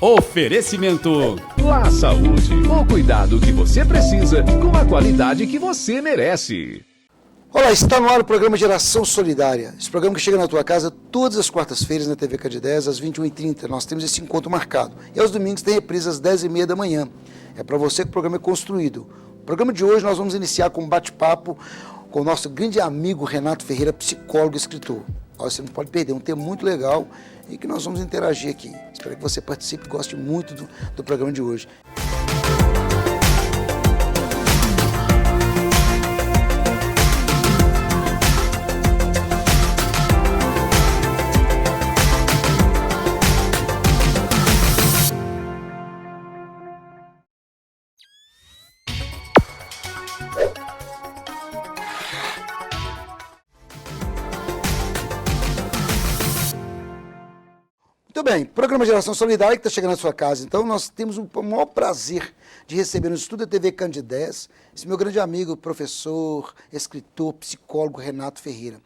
Oferecimento La Saúde, o cuidado que você precisa com a qualidade que você merece. Olá, está no ar o programa Geração Solidária. Esse programa que chega na tua casa todas as quartas-feiras na TV Candidez, às 21h30. Nós temos esse encontro marcado. E aos domingos tem reprise às 10h30 da manhã. É para você que o programa é construído. O programa de hoje nós vamos iniciar com um bate-papo com o nosso grande amigo Renato Ferreira, psicólogo e escritor. Você não pode perder, um tema muito legal e que nós vamos interagir aqui. Espero que você participe e goste muito do programa de hoje. Muito bem, programa Geração Solidária que está chegando na sua casa. Então, nós temos o maior prazer de receber no estúdio da TV Candidez esse meu grande amigo, professor, escritor, psicólogo Renato Ferreira,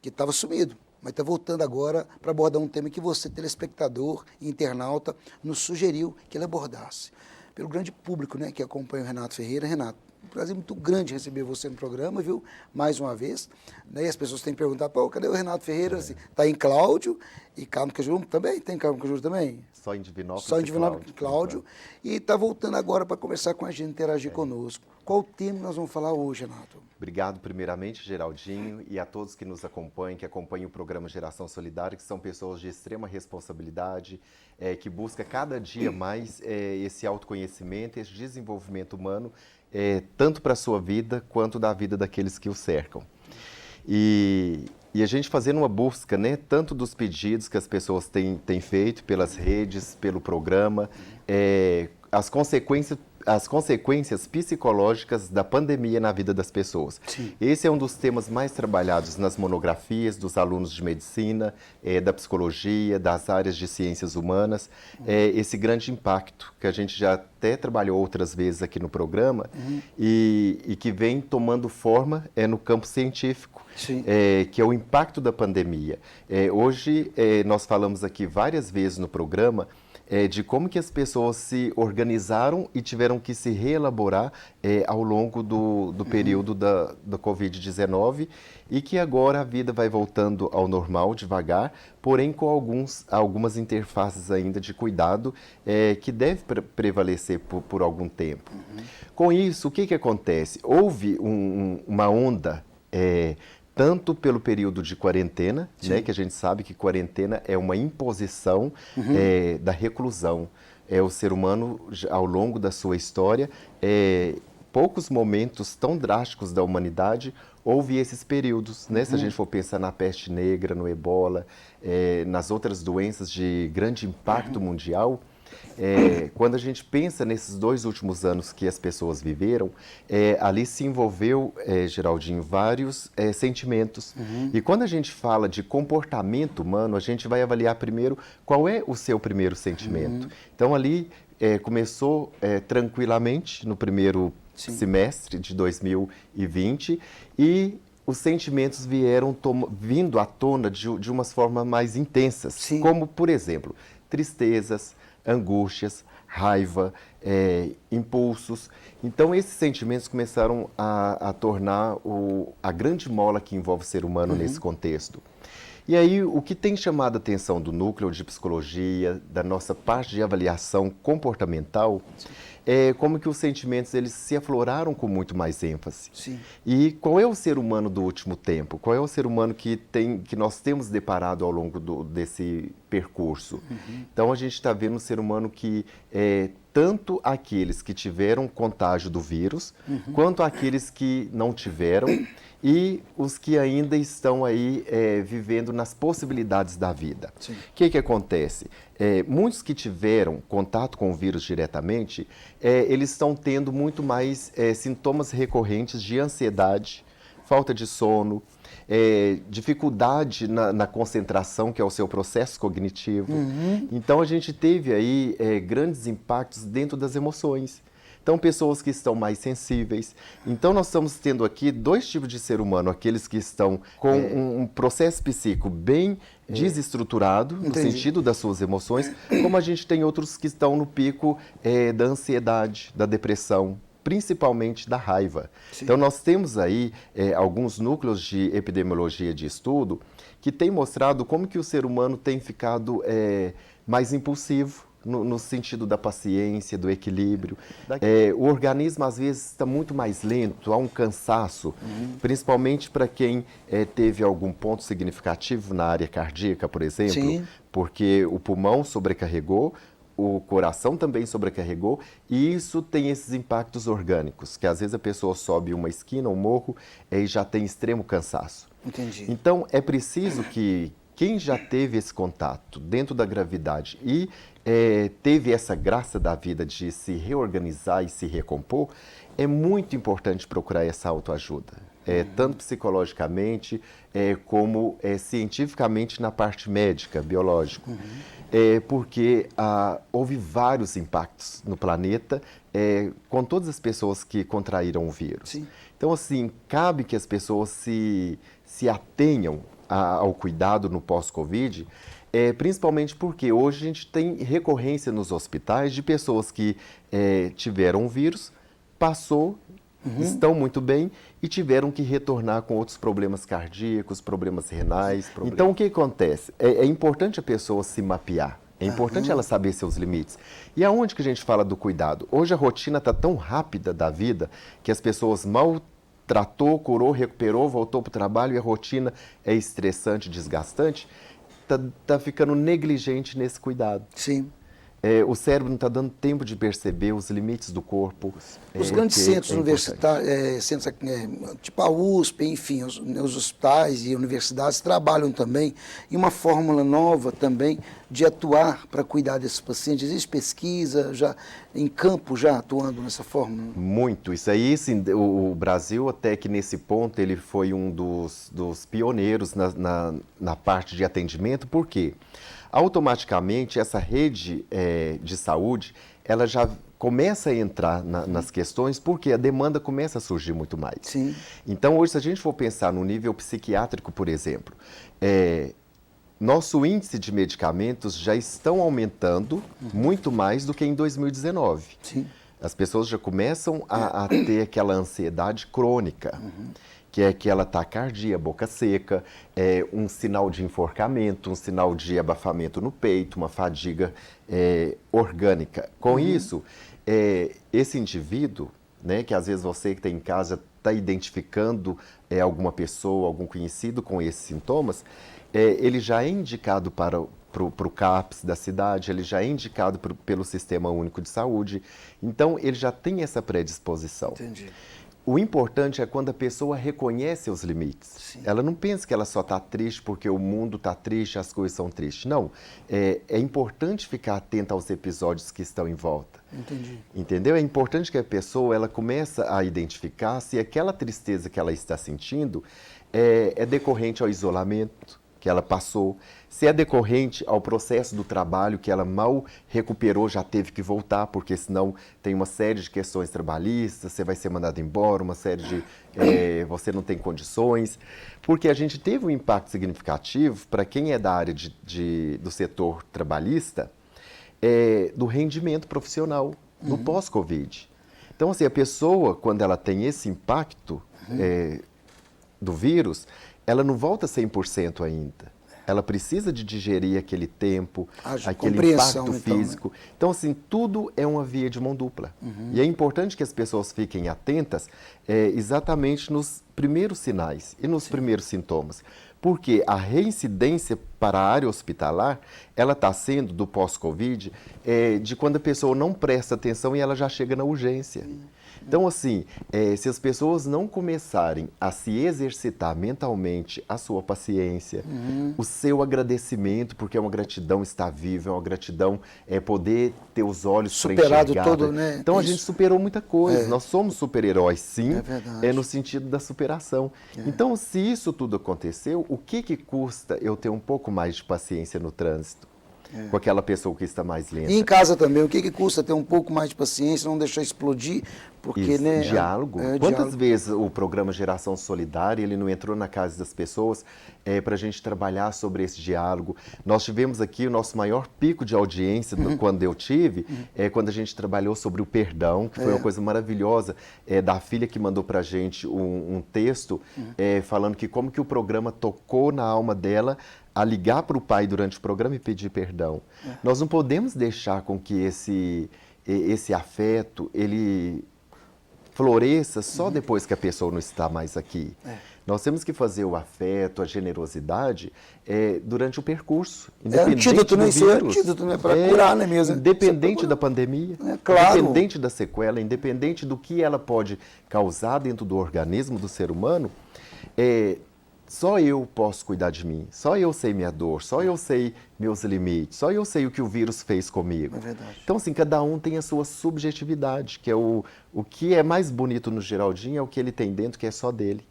que estava sumido, mas está voltando agora para abordar um tema que você, telespectador e internauta, nos sugeriu que ele abordasse. Pelo grande público, né, que acompanha o Renato Ferreira. Renato, um prazer muito grande receber você no programa, viu? Mais uma vez. Daí as pessoas têm que perguntar, pô, cadê o Renato Ferreira? Assim, tá em Cláudio, e Carmo Cajuru também? Tem Carmo Cajuru também? Só em Divinópolis. Só em Divinópolis, Cláudio. E está voltando agora para conversar com a gente, interagir conosco. Qual o tema nós vamos falar hoje, Renato? Obrigado primeiramente, Geraldinho, e a todos que nos acompanham, que acompanham o programa Geração Solidária, que são pessoas de extrema responsabilidade, que busca cada dia mais esse autoconhecimento, esse desenvolvimento humano, tanto para a sua vida quanto da vida daqueles que o cercam. E a gente fazendo uma busca, né, tanto dos pedidos que as pessoas têm feito pelas redes, pelo programa, as consequências psicológicas da pandemia na vida das pessoas. Sim. Esse é um dos temas mais trabalhados nas monografias dos alunos de medicina, da psicologia, das áreas de ciências humanas. Esse grande impacto que a gente já até trabalhou outras vezes aqui no programa e que vem tomando forma no campo científico. Que é o impacto da pandemia. Hoje nós falamos aqui várias vezes no programa de como que as pessoas se organizaram e tiveram que se reelaborar ao longo do período da Covid-19 e que agora a vida vai voltando ao normal devagar, porém com algumas interfaces ainda de cuidado que deve prevalecer por algum tempo. Com isso, o que acontece? Houve uma onda tanto pelo período de quarentena, né, que a gente sabe que quarentena é uma imposição da reclusão. O ser humano, ao longo da sua história, poucos momentos tão drásticos da humanidade, houve esses períodos, né? Se a gente for pensar na peste negra, no ebola, nas outras doenças de grande impacto mundial, quando a gente pensa nesses 2 últimos anos que as pessoas viveram, ali se envolveu, Geraldinho, vários sentimentos. E quando a gente fala de comportamento humano, a gente vai avaliar primeiro qual é o seu primeiro sentimento. Então ali começou tranquilamente no primeiro semestre de 2020 e os sentimentos vieram vindo à tona de umas formas mais intensas, como, por exemplo, tristezas, angústias, raiva, impulsos. Então, esses sentimentos começaram a tornar a grande mola que envolve o ser humano nesse contexto. E aí, o que tem chamado a atenção do núcleo de psicologia, da nossa parte de avaliação comportamental, é como que os sentimentos eles se afloraram com muito mais ênfase. E qual é o ser humano do último tempo? Qual é o ser humano que nós temos deparado ao longo desse percurso? Então, a gente está vendo um ser humano que tanto aqueles que tiveram contágio do vírus, quanto aqueles que não tiveram, e os que ainda estão aí vivendo nas possibilidades da vida. O que acontece? Muitos que tiveram contato com o vírus diretamente, eles estão tendo muito mais sintomas recorrentes de ansiedade, falta de sono, dificuldade na concentração, que é o seu processo cognitivo. Então, a gente teve aí grandes impactos dentro das emoções. Então, pessoas que estão mais sensíveis. Então, nós estamos tendo aqui dois tipos de ser humano. Aqueles que estão com um processo psíquico bem desestruturado, no Entendi. sentido das suas emoções, como a gente tem outros que estão no pico da ansiedade, da depressão, principalmente da raiva. Sim. Então, nós temos aí alguns núcleos de epidemiologia de estudo que têm mostrado como que o ser humano tem ficado mais impulsivo, no sentido da paciência, do equilíbrio. O organismo, às vezes, está muito mais lento, há um cansaço, principalmente para quem teve algum ponto significativo na área cardíaca, por exemplo, Sim. porque o pulmão sobrecarregou, o coração também sobrecarregou, e isso tem esses impactos orgânicos, que às vezes a pessoa sobe uma esquina, um morro, e já tem extremo cansaço. Entendi. Então, é preciso que quem já teve esse contato dentro da gravidade e teve essa graça da vida de se reorganizar e se recompor, é muito importante procurar essa autoajuda. Tanto psicologicamente como cientificamente na parte médica, biológica. Porque houve vários impactos no planeta com todas as pessoas que contraíram o vírus. Sim. Então, assim, cabe que as pessoas se atenham ao cuidado no pós-Covid, principalmente porque hoje a gente tem recorrência nos hospitais de pessoas que tiveram o vírus, passou, estão muito bem e tiveram que retornar com outros problemas cardíacos, problemas renais. Então, o que acontece? É importante a pessoa se mapear. É importante ela saber seus limites. E aonde que a gente fala do cuidado? Hoje a rotina está tão rápida da vida que as pessoas mal tratou, curou, recuperou, voltou para o trabalho e a rotina é estressante, desgastante, tá ficando negligente nesse cuidado. Sim. O cérebro não está dando tempo de perceber os limites do corpo. Os grandes centros universitários, centros, tipo a USP, enfim, os hospitais e universidades trabalham também em uma fórmula nova também de atuar para cuidar desses pacientes. Existe pesquisa já em campo já atuando nessa fórmula? Muito. Isso aí, sim, o Brasil até que nesse ponto ele foi um dos pioneiros na parte de atendimento. Por quê? Automaticamente essa rede de saúde, ela já começa a entrar nas questões porque a demanda começa a surgir muito mais. Sim. Então hoje, se a gente for pensar no nível psiquiátrico, por exemplo, nosso índice de medicamentos já estão aumentando muito mais do que em 2019. Sim. As pessoas já começam a ter aquela ansiedade crônica, que é aquela taquicardia, boca seca, um sinal de enforcamento, um sinal de abafamento no peito, uma fadiga orgânica. Com isso, esse indivíduo, né, que às vezes você que está em casa está identificando alguma pessoa, algum conhecido com esses sintomas, ele já é indicado para o CAPS da cidade, ele já é indicado pelo Sistema Único de Saúde, então ele já tem essa predisposição. Entendi. O importante é quando a pessoa reconhece os limites. Sim. Ela não pensa que ela só está triste porque o mundo está triste, as coisas são tristes. Não, é importante ficar atenta aos episódios que estão em volta. Entendi. Entendeu? É importante que a pessoa ela comece a identificar se aquela tristeza que ela está sentindo é decorrente ao isolamento que ela passou, se é decorrente ao processo do trabalho que ela mal recuperou, já teve que voltar, porque senão tem uma série de questões trabalhistas, você vai ser mandado embora, uma série de... você não tem condições, porque a gente teve um impacto significativo para quem é da área do setor trabalhista, do rendimento profissional no pós-Covid. Então, assim, a pessoa, quando ela tem esse impacto do vírus, ela não volta 100% ainda. Ela precisa de digerir aquele tempo, aquele impacto físico. Então, assim, tudo é uma via de mão dupla. E é importante que as pessoas fiquem atentas exatamente nos primeiros sinais e nos primeiros sintomas. Porque a reincidência para a área hospitalar, ela está sendo, do pós-Covid, de quando a pessoa não presta atenção e ela já chega na urgência. Então, assim, se as pessoas não começarem a se exercitar mentalmente a sua paciência, o seu agradecimento, porque é uma gratidão estar vivo, é uma gratidão poder ter os olhos para enxergar. Superado todo, né? Então, a gente superou muita coisa. Nós somos super-heróis, sim, verdade. no sentido da superação. Então, se isso tudo aconteceu, o que custa eu ter um pouco mais de paciência no trânsito? com aquela pessoa que está mais lenta. E em casa também, o que custa ter um pouco mais de paciência, não deixar explodir, porque, Isso, né... diálogo. Quantas diálogo. vezes o programa Geração Solidária, ele não entrou na casa das pessoas para a gente trabalhar sobre esse diálogo? Nós tivemos aqui o nosso maior pico de audiência quando eu tive, quando a gente trabalhou sobre o perdão, que foi uma coisa maravilhosa, da filha que mandou para a gente um texto falando que como que o programa tocou na alma dela a ligar para o pai durante o programa e pedir perdão. Nós não podemos deixar com que esse afeto, ele floresça só depois que a pessoa não está mais aqui. Nós temos que fazer o afeto, a generosidade durante o percurso. Antídoto, né? Isso é antídoto, né? Para curar, né mesmo? Independente da pandemia, claro. Independente da sequela, independente do que ela pode causar dentro do organismo do ser humano, só eu posso cuidar de mim, só eu sei minha dor, só eu sei meus limites, só eu sei o que o vírus fez comigo. É verdade. Então, assim, cada um tem a sua subjetividade, que é o que é mais bonito no Geraldinho, é o que ele tem dentro, que é só dele.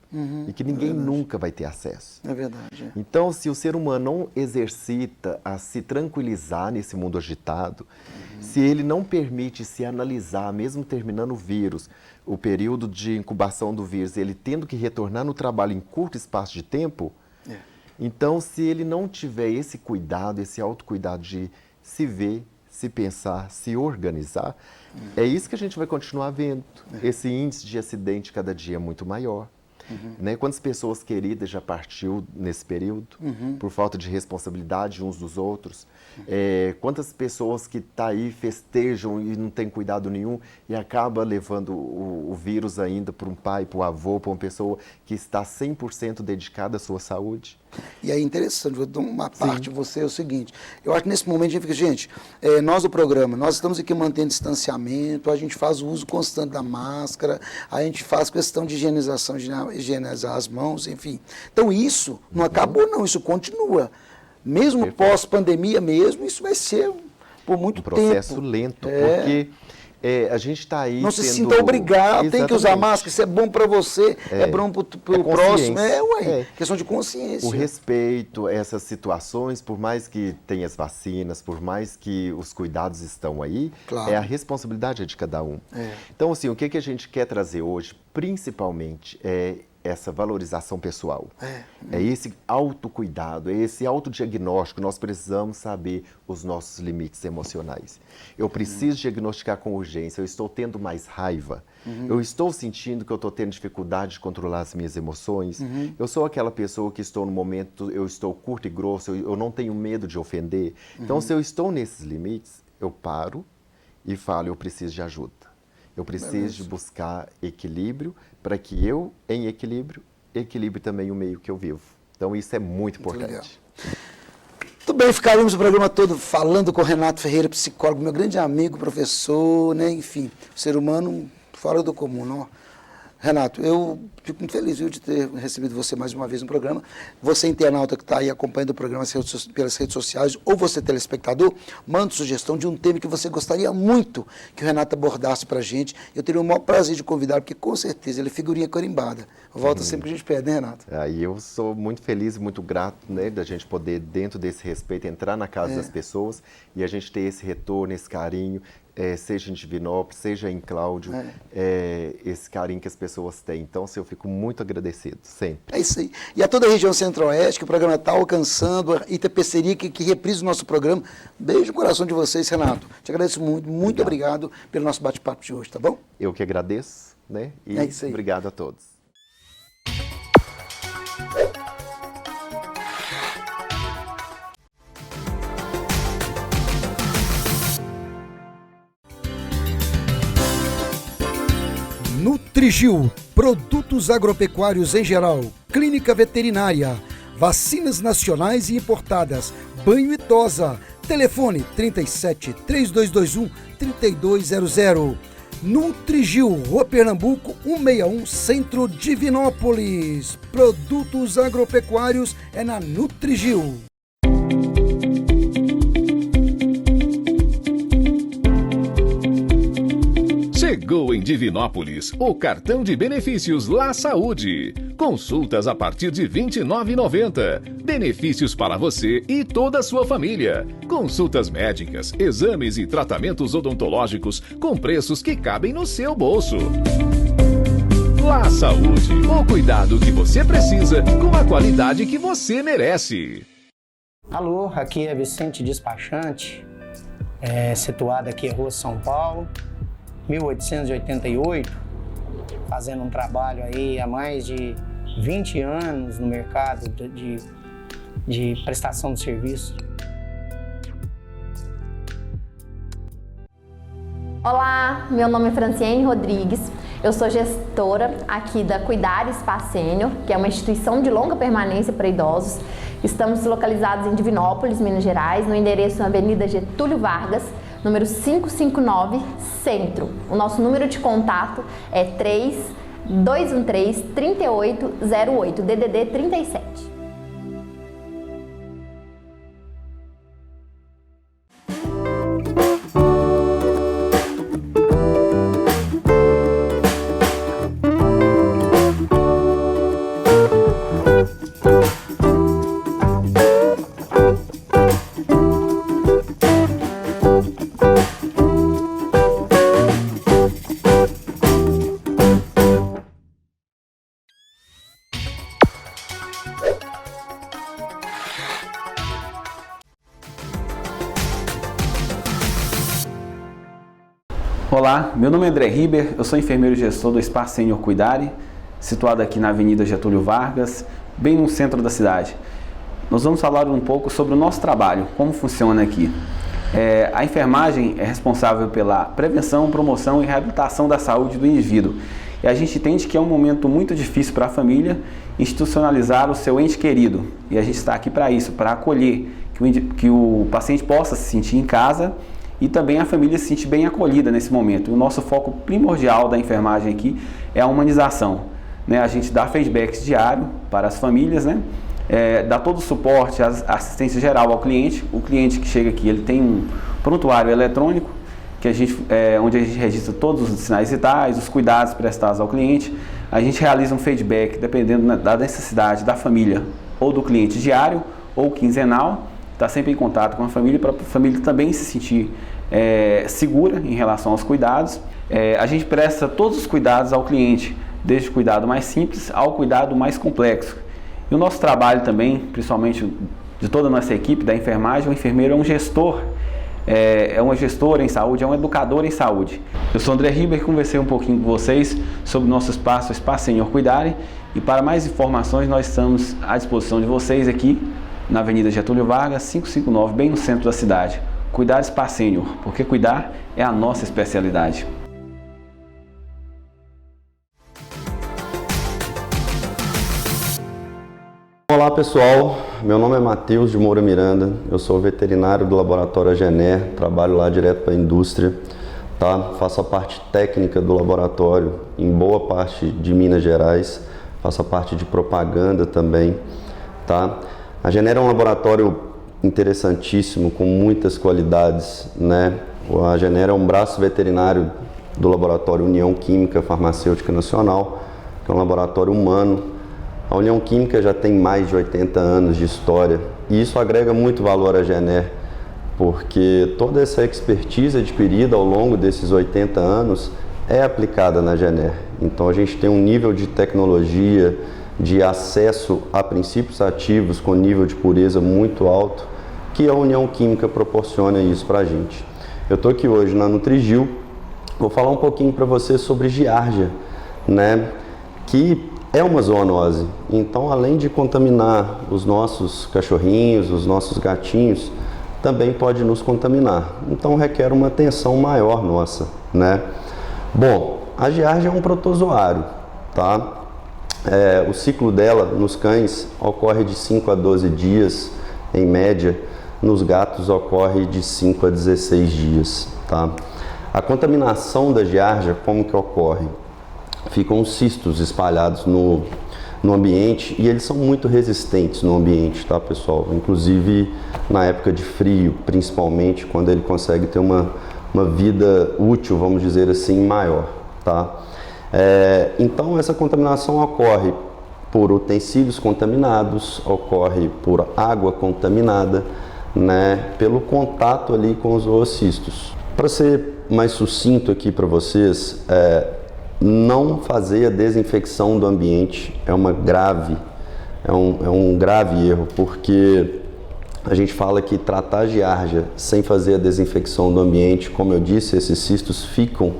E que ninguém nunca vai ter acesso. É verdade. Então, se o ser humano não exercita a se tranquilizar nesse mundo agitado, se ele não permite se analisar, mesmo terminando o vírus, o período de incubação do vírus, ele tendo que retornar no trabalho em curto espaço de tempo, então, se ele não tiver esse cuidado, esse autocuidado de se ver, se pensar, se organizar, é isso que a gente vai continuar vendo. Esse índice de acidente cada dia é muito maior. Né? Quantas pessoas queridas já partiu nesse período por falta de responsabilidade uns dos outros? Quantas pessoas que tá aí festejam e não tem cuidado nenhum e acaba levando o vírus ainda para um pai, para o avô, para uma pessoa que está 100% dedicada à sua saúde? E é interessante, vou dar uma parte de você, é o seguinte, eu acho que nesse momento a gente fica, gente, nós do programa, nós estamos aqui mantendo distanciamento, a gente faz o uso constante da máscara, a gente faz questão de higienização, higienizar as mãos, enfim. Então isso não acabou não, isso continua. Mesmo pós-pandemia mesmo, isso vai ser por muito tempo. Um processo lento, porque a gente está aí não se sinta obrigado, tem que usar máscara, isso é bom para você, é bom para o próximo. Questão de consciência. O respeito a essas situações, por mais que tenha as vacinas, por mais que os cuidados estão aí, a responsabilidade é de cada um. Então, assim, o que a gente quer trazer hoje, principalmente, é essa valorização pessoal. É esse autocuidado, é esse autodiagnóstico. Nós precisamos saber os nossos limites emocionais. Eu preciso diagnosticar com urgência. Eu estou tendo mais raiva. Eu estou sentindo que eu estou tendo dificuldade de controlar as minhas emoções. Eu sou aquela pessoa que estou no momento, eu estou curto e grosso, eu não tenho medo de ofender. Então, se eu estou nesses limites, eu paro e falo, eu preciso de ajuda. Eu preciso de buscar equilíbrio para que eu, em equilíbrio, equilibre também o meio que eu vivo. Então, isso é muito importante. Muito bem, ficaríamos o programa todo falando com o Renato Ferreira, psicólogo, meu grande amigo, professor, né? Enfim, ser humano fora do comum, não? Renato, eu fico muito feliz de ter recebido você mais uma vez no programa. Você, internauta que está aí acompanhando o programa pelas redes sociais, ou você, telespectador, manda sugestão de um tema que você gostaria muito que o Renato abordasse para a gente. Eu teria o maior prazer de convidar, porque com certeza ele é figurinha carimbada. Volta sempre que a gente pede, né, Renato? E eu sou muito feliz e muito grato, né, da gente poder, dentro desse respeito, entrar na casa das pessoas e a gente ter esse retorno, esse carinho. Seja em Divinópolis, seja em Cláudio, esse carinho que as pessoas têm. Então, eu fico muito agradecido, sempre. É isso aí. E a toda a região centro-oeste, que o programa está alcançando, a Itapecerica, que reprisa o nosso programa. Beijo no coração de vocês, Renato. Te agradeço muito, muito obrigado pelo nosso bate-papo de hoje, tá bom? Eu que agradeço, né? E é isso aí. Obrigado a todos. Nutrigil, produtos agropecuários em geral, clínica veterinária, vacinas nacionais e importadas, banho e tosa, telefone 37 3221 3200. Nutrigil, Rua Pernambuco, 161, Centro Divinópolis. Produtos agropecuários é na Nutrigil. Chegou em Divinópolis o cartão de benefícios La Saúde. Consultas a partir de R$ 29,90. Benefícios para você e toda a sua família. Consultas médicas, exames e tratamentos odontológicos com preços que cabem no seu bolso. La Saúde, o cuidado que você precisa com a qualidade que você merece. Alô, aqui é Vicente Despachante, situado aqui em Rua São Paulo, 1888, fazendo um trabalho aí há mais de 20 anos no mercado de prestação de serviço. Olá, meu nome é Franciene Rodrigues, eu sou gestora aqui da Cuidar Spa Sênior, que é uma instituição de longa permanência para idosos. Estamos localizados em Divinópolis, Minas Gerais, no endereço na Avenida Getúlio Vargas, número 559, Centro. O nosso número de contato é 3213-3808, DDD 37. Olá, meu nome é André Riber, eu sou enfermeiro gestor do Spa Sênior Cuidare, situado aqui na Avenida Getúlio Vargas, bem no centro da cidade. Nós vamos falar um pouco sobre o nosso trabalho, como funciona aqui. A enfermagem é responsável pela prevenção, promoção e reabilitação da saúde do indivíduo. E a gente entende que é um momento muito difícil para a família institucionalizar o seu ente querido. E a gente está aqui para isso, para acolher, que o paciente possa se sentir em casa e também a família se sentir bem acolhida nesse momento. O nosso foco primordial da enfermagem aqui é a humanização, né? A gente dá feedbacks diário para as famílias, né? Dá todo o suporte, a assistência geral ao cliente. O cliente que chega aqui, ele tem um prontuário eletrônico que onde a gente registra todos os sinais vitais, os cuidados prestados ao cliente. A gente realiza um feedback dependendo da necessidade da família ou do cliente diário ou quinzenal. Está sempre em contato com a família para a família também se sentir segura em relação aos cuidados. A gente presta todos os cuidados ao cliente, desde o cuidado mais simples ao cuidado mais complexo. E o nosso trabalho também, principalmente de toda a nossa equipe da enfermagem, o enfermeiro é um gestor, é uma gestora em saúde, é um educador em saúde. Eu sou André Riber e conversei um pouquinho com vocês sobre o nosso espaço, o Spa Sênior Cuidare. E para mais informações, nós estamos à disposição de vocês aqui na Avenida Getúlio Vargas, 559, bem no centro da cidade. Cuidar Spa Sênior, porque cuidar é a nossa especialidade. Olá pessoal, meu nome é Matheus de Moura Miranda, eu sou veterinário do laboratório Agener, trabalho lá direto para a indústria, tá? Faço a parte técnica do laboratório em boa parte de Minas Gerais, faço a parte de propaganda também, tá? A Agener é um laboratório interessantíssimo, com muitas qualidades, né? A Agener é um braço veterinário do laboratório União Química Farmacêutica Nacional, que é um laboratório humano. A União Química já tem mais de 80 anos de história e isso agrega muito valor à Agener, porque toda essa expertise adquirida ao longo desses 80 anos é aplicada na Agener. Então a gente tem um nível de tecnologia, de acesso a princípios ativos com nível de pureza muito alto, que a União Química proporciona isso para a gente. Eu estou aqui hoje na Nutrigil, vou falar um pouquinho para você sobre giardia, né? Que é uma zoonose, então além de contaminar os nossos cachorrinhos, os nossos gatinhos, também pode nos contaminar, então requer uma atenção maior nossa, né? Bom, a giardia é um protozoário, tá? O ciclo dela nos cães ocorre de 5 a 12 dias, em média, nos gatos ocorre de 5 a 16 dias, tá? A contaminação da giardia, como que ocorre? Ficam cistos espalhados no ambiente e eles são muito resistentes no ambiente, tá pessoal? Inclusive na época de frio, principalmente, quando ele consegue ter uma vida útil, vamos dizer assim, maior, tá? Então essa contaminação ocorre por utensílios contaminados, ocorre por água contaminada, né, pelo contato ali com os oocistos. Para ser mais sucinto aqui para vocês, não fazer a desinfecção do ambiente é um grave erro, porque a gente fala que tratar a giardia sem fazer a desinfecção do ambiente, como eu disse, esses cistos ficam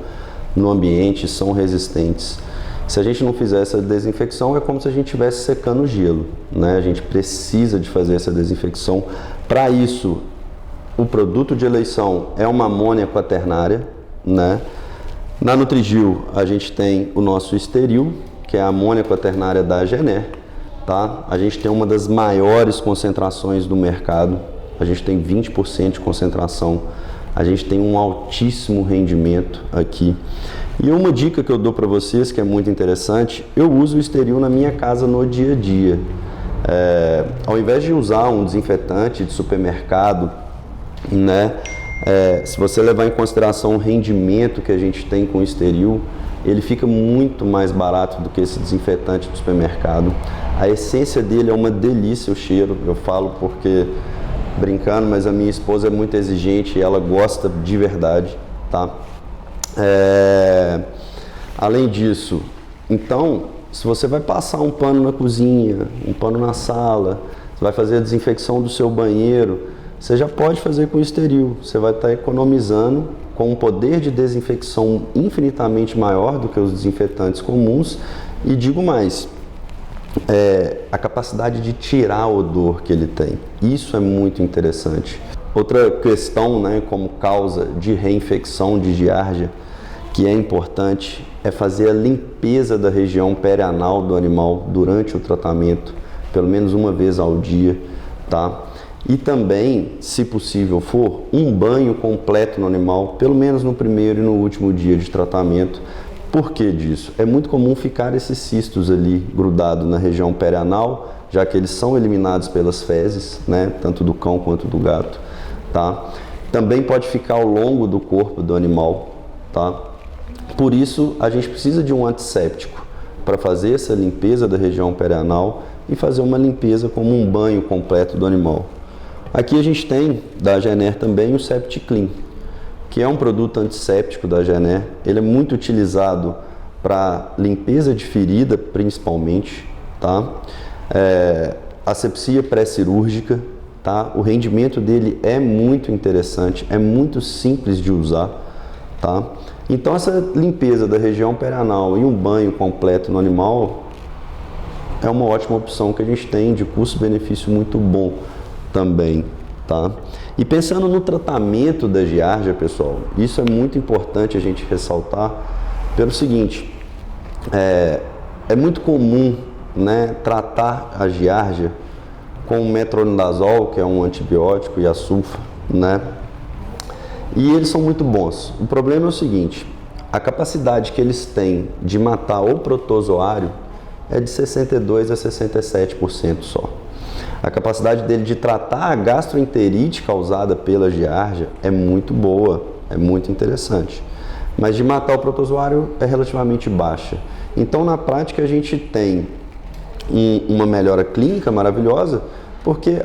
no ambiente, são resistentes. Se a gente não fizer essa desinfecção, é como se a gente estivesse secando gelo, né? A gente precisa de fazer essa desinfecção. Para isso, o produto de eleição é uma amônia quaternária, né? Na Nutrigil, a gente tem o nosso esteril, que é a amônia quaternária da Gener, tá? A gente tem uma das maiores concentrações do mercado, a gente tem 20% de concentração, a gente tem um altíssimo rendimento aqui. E uma dica que eu dou para vocês, que é muito interessante, eu uso o esteril na minha casa no dia a dia. Ao invés de usar um desinfetante de supermercado, né, se você levar em consideração o rendimento que a gente tem com o esteril, ele fica muito mais barato do que esse desinfetante do supermercado. A essência dele é uma delícia, o cheiro, eu falo porque, brincando, mas a minha esposa é muito exigente e ela gosta de verdade, tá? Além disso, então, se você vai passar um pano na cozinha, um pano na sala, você vai fazer a desinfecção do seu banheiro, você já pode fazer com esteril. Você vai estar economizando, com um poder de desinfecção infinitamente maior do que os desinfetantes comuns, e digo mais, a capacidade de tirar o odor que ele tem. Isso é muito interessante. Outra questão, né, como causa de reinfecção de giardia, que é importante, é fazer a limpeza da região perianal do animal durante o tratamento, pelo menos uma vez ao dia, tá? E também, se possível for, um banho completo no animal, pelo menos no primeiro e no último dia de tratamento. Por que disso? É muito comum ficar esses cistos ali grudados na região perianal, já que eles são eliminados pelas fezes, né, tanto do cão quanto do gato, tá? Também pode ficar ao longo do corpo do animal, tá? Por isso, a gente precisa de um antisséptico para fazer essa limpeza da região perianal e fazer uma limpeza como um banho completo do animal. Aqui a gente tem, da Gener também, o SeptiClean, que é um produto antisséptico da Gener. Ele é muito utilizado para limpeza de ferida, principalmente, tá? Asepsia pré-cirúrgica, tá? O rendimento dele é muito interessante, é muito simples de usar, tá? Então essa limpeza da região perianal e um banho completo no animal é uma ótima opção que a gente tem, de custo-benefício muito bom também, tá? E pensando no tratamento da giardia, pessoal, isso é muito importante a gente ressaltar pelo seguinte, é muito comum, né, tratar a giardia com o metronidazol, que é um antibiótico, e a sulfa, né? E eles são muito bons. O problema é o seguinte, a capacidade que eles têm de matar o protozoário é de 62% a 67% só. A capacidade dele de tratar a gastroenterite causada pela giardia é muito boa, é muito interessante. Mas de matar o protozoário é relativamente baixa. Então, na prática, a gente tem uma melhora clínica maravilhosa, porque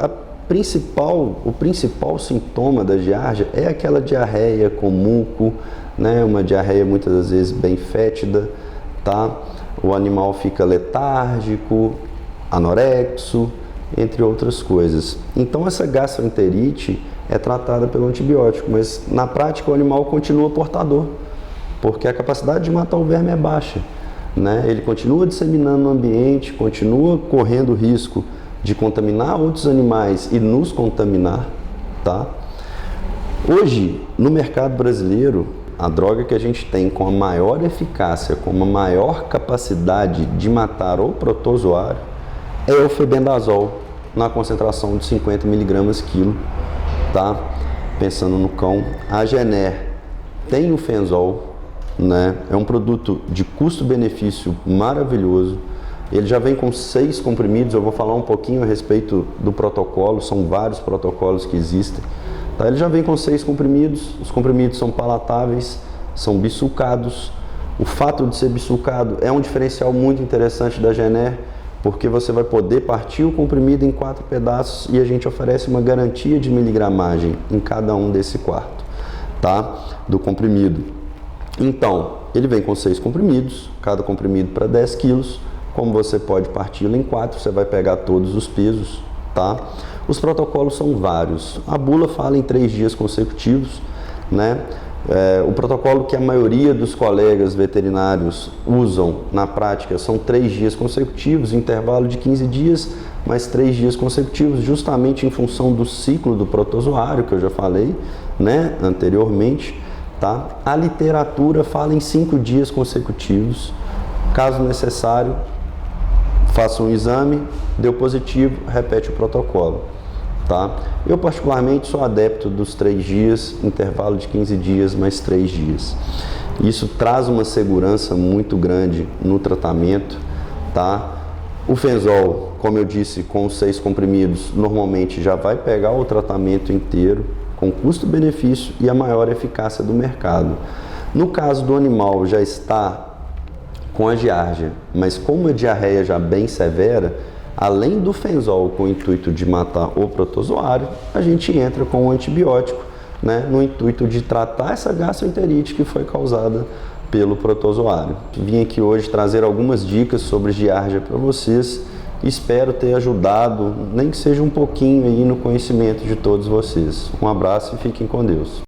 o principal sintoma da giardia é aquela diarreia com muco, né? Uma diarreia muitas das vezes bem fétida, tá? O animal fica letárgico, anorexo, entre outras coisas. Então essa gastroenterite é tratada pelo antibiótico, mas na prática o animal continua portador, porque a capacidade de matar o verme é baixa, né? Ele continua disseminando no ambiente, continua correndo risco de contaminar outros animais e nos contaminar, tá? Hoje, no mercado brasileiro, a droga que a gente tem com a maior eficácia, com a maior capacidade de matar o protozoário é o febendazol, na concentração de 50 mg quilo, tá? Pensando no cão. A Gener tem o Fenzol, né? É um produto de custo-benefício maravilhoso. Ele já vem com 6 comprimidos, eu vou falar um pouquinho a respeito do protocolo, são vários protocolos que existem. Tá? Ele já vem com 6 comprimidos, os comprimidos são palatáveis, são bisulcados. O fato de ser bisulcado é um diferencial muito interessante da Gener, porque você vai poder partir o comprimido em 4 pedaços e a gente oferece uma garantia de miligramagem em cada um desse quarto, tá? Do comprimido. Então, ele vem com 6 comprimidos, cada comprimido para 10 quilos. Como você pode parti-lo em 4, você vai pegar todos os pesos, tá? Os protocolos são vários. A bula fala em 3 dias consecutivos, né? O protocolo que a maioria dos colegas veterinários usam na prática são 3 dias consecutivos, intervalo de 15 dias, mais 3 dias consecutivos, justamente em função do ciclo do protozoário, que eu já falei, né, anteriormente, tá? A literatura fala em 5 dias consecutivos. Caso necessário, faça um exame, deu positivo, repete o protocolo. Tá? Eu particularmente sou adepto dos 3 dias, intervalo de 15 dias mais 3 dias. Isso traz uma segurança muito grande no tratamento, tá? O Fenzol, como eu disse, com os 6 comprimidos, normalmente já vai pegar o tratamento inteiro, com custo-benefício e a maior eficácia do mercado. No caso do animal já está com a giardia, mas com uma diarreia já bem severa, além do Fenzol com o intuito de matar o protozoário, a gente entra com o antibiótico, né, no intuito de tratar essa gastroenterite que foi causada pelo protozoário. Vim aqui hoje trazer algumas dicas sobre giardia para vocês. Espero ter ajudado, nem que seja um pouquinho aí no conhecimento de todos vocês. Um abraço e fiquem com Deus.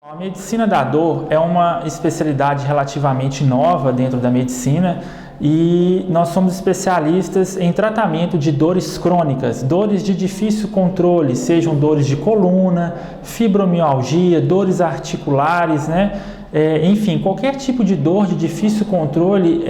A medicina da dor é uma especialidade relativamente nova dentro da medicina e nós somos especialistas em tratamento de dores crônicas, dores de difícil controle, sejam dores de coluna, fibromialgia, dores articulares, né? Enfim, qualquer tipo de dor de difícil controle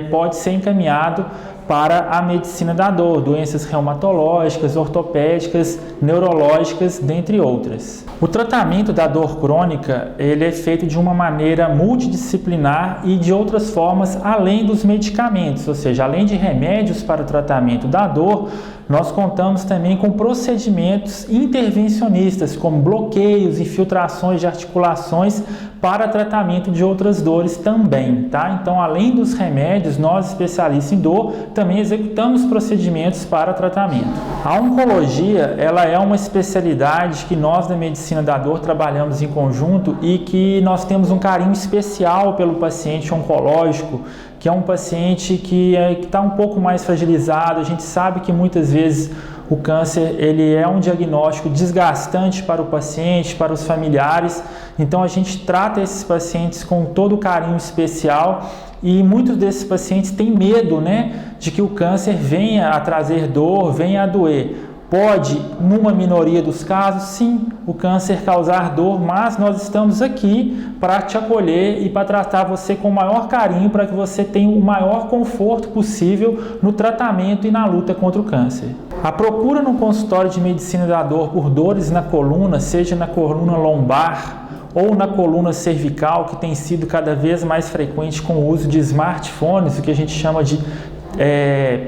pode ser encaminhado para a medicina da dor, doenças reumatológicas, ortopédicas, neurológicas, dentre outras. O tratamento da dor crônica, ele é feito de uma maneira multidisciplinar e de outras formas além dos medicamentos, ou seja, além de remédios para o tratamento da dor, nós contamos também com procedimentos intervencionistas, como bloqueios, infiltrações de articulações para tratamento de outras dores também, tá? Então, além dos remédios, nós especialistas em dor também executamos procedimentos para tratamento. A oncologia, ela é uma especialidade que nós da medicina da dor trabalhamos em conjunto e que nós temos um carinho especial pelo paciente oncológico, que é um paciente que está um pouco mais fragilizado. A gente sabe que muitas vezes o câncer ele é um diagnóstico desgastante para o paciente, para os familiares, então a gente trata esses pacientes com todo o carinho especial e muitos desses pacientes têm medo, né, de que o câncer venha a trazer dor, venha a doer. Pode, numa minoria dos casos, sim, o câncer causar dor, mas nós estamos aqui para te acolher e para tratar você com o maior carinho, para que você tenha o maior conforto possível no tratamento e na luta contra o câncer. A procura no consultório de medicina da dor por dores na coluna, seja na coluna lombar ou na coluna cervical, que tem sido cada vez mais frequente com o uso de smartphones, o que a gente chama de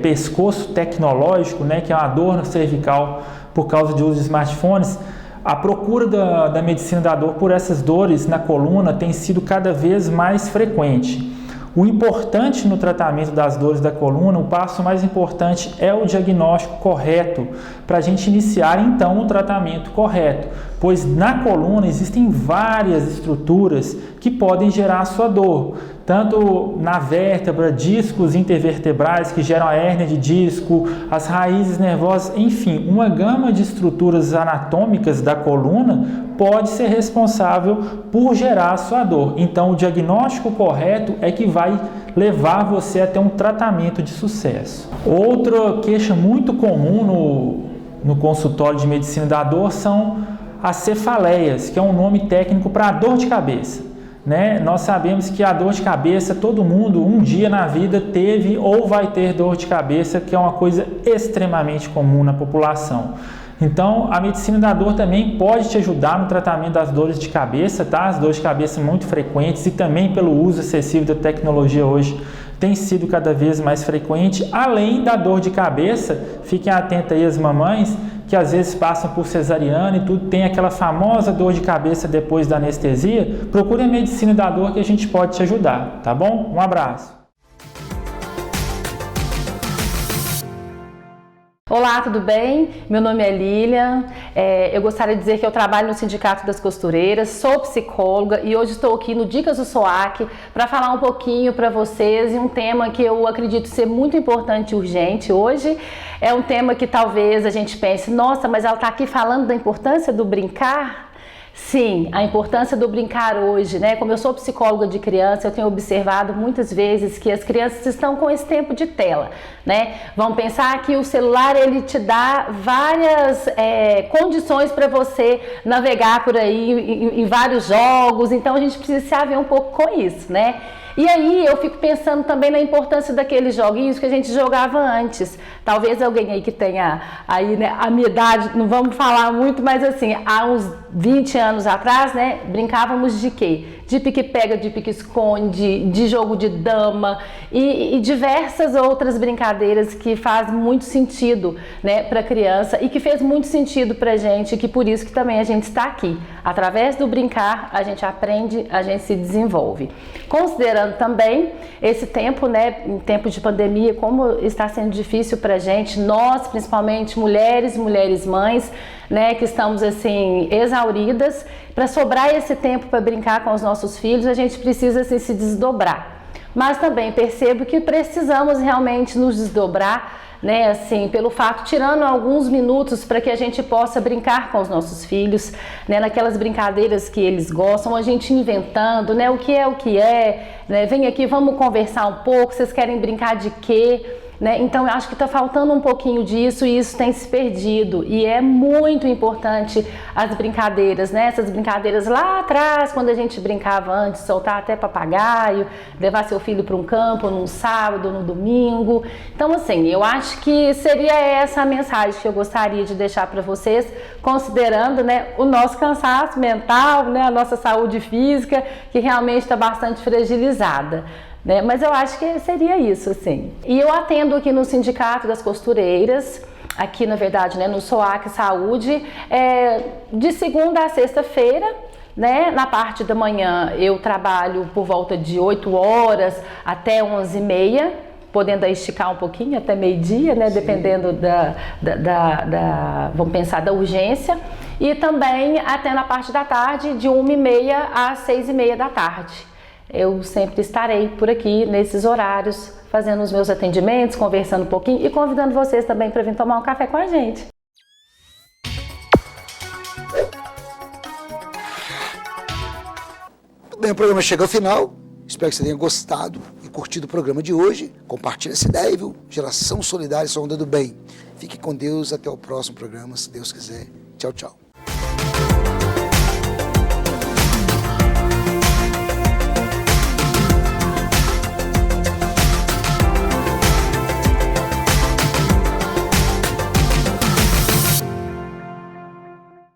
pescoço tecnológico, né, que é uma dor na cervical por causa de uso de smartphones. A procura da medicina da dor por essas dores na coluna tem sido cada vez mais frequente. O importante no tratamento das dores da coluna, o passo mais importante é o diagnóstico correto, para a gente iniciar então o tratamento correto, pois na coluna existem várias estruturas que podem gerar a sua dor, tanto na vértebra, discos intervertebrais que geram a hérnia de disco, as raízes nervosas, enfim, uma gama de estruturas anatômicas da coluna pode ser responsável por gerar a sua dor. Então, o diagnóstico correto é que vai levar você a ter um tratamento de sucesso. Outra queixa muito comum no consultório de medicina da dor são as cefaleias, que é um nome técnico para dor de cabeça. Né? Nós sabemos que a dor de cabeça, todo mundo um dia na vida teve ou vai ter dor de cabeça, que é uma coisa extremamente comum na população. Então, a medicina da dor também pode te ajudar no tratamento das dores de cabeça, tá? As dores de cabeça muito frequentes e também pelo uso excessivo da tecnologia hoje tem sido cada vez mais frequente. Além da dor de cabeça, fiquem atentas aí as mamães, que às vezes passam por cesariana e tudo, tem aquela famosa dor de cabeça depois da anestesia, procure a medicina da dor que a gente pode te ajudar, tá bom? Um abraço! Olá, tudo bem? Meu nome é Lilian, eu gostaria de dizer que eu trabalho no Sindicato das Costureiras, sou psicóloga e hoje estou aqui no Dicas do SOAC para falar um pouquinho para vocês de um tema que eu acredito ser muito importante e urgente hoje. É um tema que talvez a gente pense, nossa, mas ela está aqui falando da importância do brincar? Sim, a importância do brincar hoje, né? Como eu sou psicóloga de criança, eu tenho observado muitas vezes que as crianças estão com esse tempo de tela, né? Vamos pensar que o celular, ele te dá várias condições para você navegar por aí em vários jogos, então a gente precisa se haver um pouco com isso, né? E aí eu fico pensando também na importância daqueles joguinhos que a gente jogava antes. Talvez alguém aí que tenha aí, né, a minha idade, não vamos falar muito, mas assim, há uns 20 anos atrás, né, brincávamos de quê? De pique-pega, de pique-esconde, de jogo de dama e diversas outras brincadeiras que fazem muito sentido, né, para a criança e que fez muito sentido para a gente, que por isso que também a gente está aqui. Através do brincar, a gente aprende, a gente se desenvolve. Considerando também esse tempo, né, em tempo de pandemia, como está sendo difícil para a gente, nós, principalmente mulheres mães, né, que estamos assim exauridas, para sobrar esse tempo para brincar com os nossos filhos, a gente precisa assim, se desdobrar. Mas também percebo que precisamos realmente nos desdobrar, né, assim, pelo fato, tirando alguns minutos para que a gente possa brincar com os nossos filhos, né, naquelas brincadeiras que eles gostam, a gente inventando, né, o que é, né, vem aqui, vamos conversar um pouco, vocês querem brincar de quê? Né? Então, eu acho que está faltando um pouquinho disso e isso tem se perdido. E é muito importante as brincadeiras, né? Essas brincadeiras lá atrás, quando a gente brincava antes, soltar até papagaio, levar seu filho para um campo num sábado, no domingo. Então, assim, eu acho que seria essa a mensagem que eu gostaria de deixar para vocês, considerando, né, o nosso cansaço mental, né, a nossa saúde física, que realmente está bastante fragilizada. Né? Mas eu acho que seria isso, assim. E eu atendo aqui no Sindicato das Costureiras, aqui na verdade, né, no SOAC Saúde, de segunda a sexta-feira, né? Na parte da manhã eu trabalho por volta de 8 horas até 11h30, podendo esticar um pouquinho até meio-dia, né? Dependendo vamos pensar, da urgência. E também até na parte da tarde, de 1h30 às 6h30 da tarde. Eu sempre estarei por aqui nesses horários, fazendo os meus atendimentos, conversando um pouquinho e convidando vocês também para vir tomar um café com a gente. Bem, o programa chega ao final. Espero que você tenha gostado e curtido o programa de hoje. Compartilhe essa ideia, viu? Geração Solidária, sua onda do bem. Fique com Deus, até o próximo programa, se Deus quiser. Tchau, tchau.